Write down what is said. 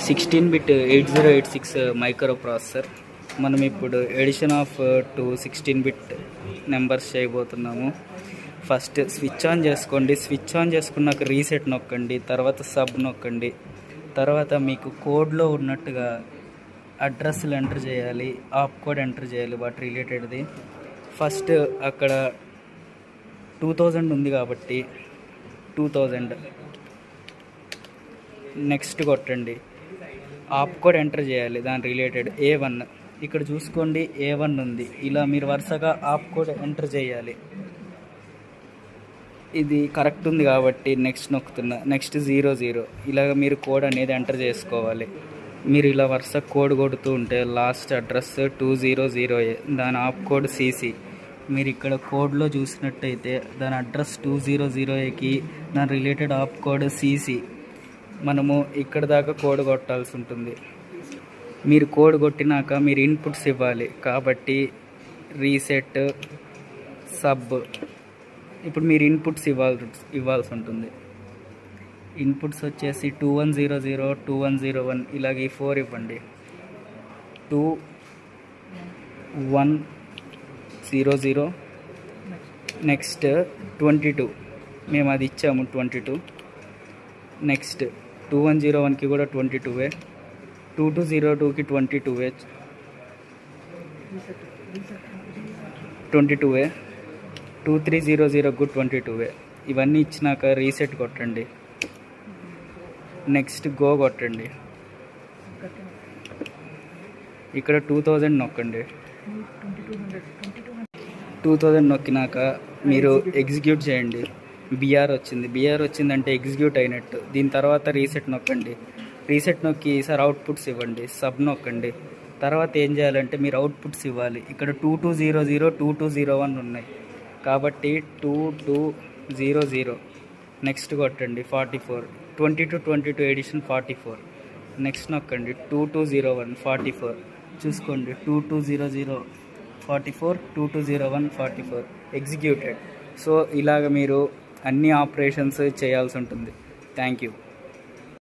16-bit 8086 micro processor. మనం ఇప్పుడు edition of 16-bit numbers చేయబోతున్నాము. ఫస్ట్ స్విచ్ ఆన్ చేసుకోండి. స్విచ్ ఆన్ చేసుకున్నాక రీసెట్ నొక్కండి, తర్వాత సబ్ నొక్కండి. తర్వాత మీకు కోడ్లో ఉన్నట్టుగా అడ్రస్లు ఎంటర్ చేయాలి, ఆప్ కోడ్ ఎంటర్ చేయాలి వాటి రిలేటెడ్ది. ఫస్ట్ అక్కడ 2000 ఉంది కాబట్టి 2000 నెక్స్ట్ కొట్టండి. ఆప్ కోడ్ ఎంటర్ చేయాలి దాని రిలేటెడ్ A1. ఇక్కడ చూసుకోండి A1 ఉంది. ఇలా మీరు వరుసగా ఆప్ కోడ్ ఎంటర్ చేయాలి. ఇది కరెక్ట్ ఉంది కాబట్టి నెక్స్ట్ నొక్కుతున్నా. నెక్స్ట్ 00 ఇలాగ మీరు కోడ్ అనేది ఎంటర్ చేసుకోవాలి. మీరు ఇలా వరుస కోడ్ కొడుతూ ఉంటే లాస్ట్ అడ్రస్ 200A, దాని ఆప్ కోడ్ CC. మీరు ఇక్కడ కోడ్లో చూసినట్టయితే దాని అడ్రస్ 200Aకి దాని రిలేటెడ్ ఆప్ కోడ్ CC. మనము ఇక్కడ దాకా కోడ్ కొట్టాల్సి ఉంటుంది. మీరు కోడ్ కొట్టినాక మీరు ఇన్పుట్స్ ఇవ్వాలి కాబట్టి రీసెట్, సబ్. ఇప్పుడు మీరు ఇన్పుట్స్ ఇవ్వాల్సి ఉంటుంది. ఇన్పుట్స్ వచ్చేసి 2100, 2101 ఇలాగ ఈ 4 ఇవ్వండి. 2100 నెక్స్ట్ 22 మేము అది ఇచ్చాము 22. నెక్స్ట్ 2101కి కూడా 22. 2202కి 22. 2300కు 22. ఇవన్నీ ఇచ్చినాక రీసెట్ కొట్టండి. నెక్స్ట్ గో కొట్టండి. ఇక్కడ 2000 నొక్కండి. 2000 నొక్కినాక మీరు ఎగ్జిక్యూట్ చేయండి. బిఆర్ వచ్చిందంటే ఎగ్జిక్యూట్ అయినట్టు. దీని తర్వాత రీసెట్ నొక్కండి. రీసెట్ నొక్కి ఈసారి అవుట్పుట్స్ ఇవ్వండి. సబ్ నొక్కండి. తర్వాత ఏం చేయాలంటే మీరు అవుట్పుట్స్ ఇవ్వాలి. ఇక్కడ 2200, 2201 ఉన్నాయి కాబట్టి 2200 నెక్స్ట్ కొట్టండి. 44 2022 ఎడిషన్ 44. నెక్స్ట్ నొక్కండి. 2201 44 చూసుకోండి. 2200 44, 2201 44 ఎగ్జిక్యూటెడ్. సో ఇలాగ మీరు అన్ని ఆపరేషన్స్ చేయాల్సి ఉంటుంది. Thank you.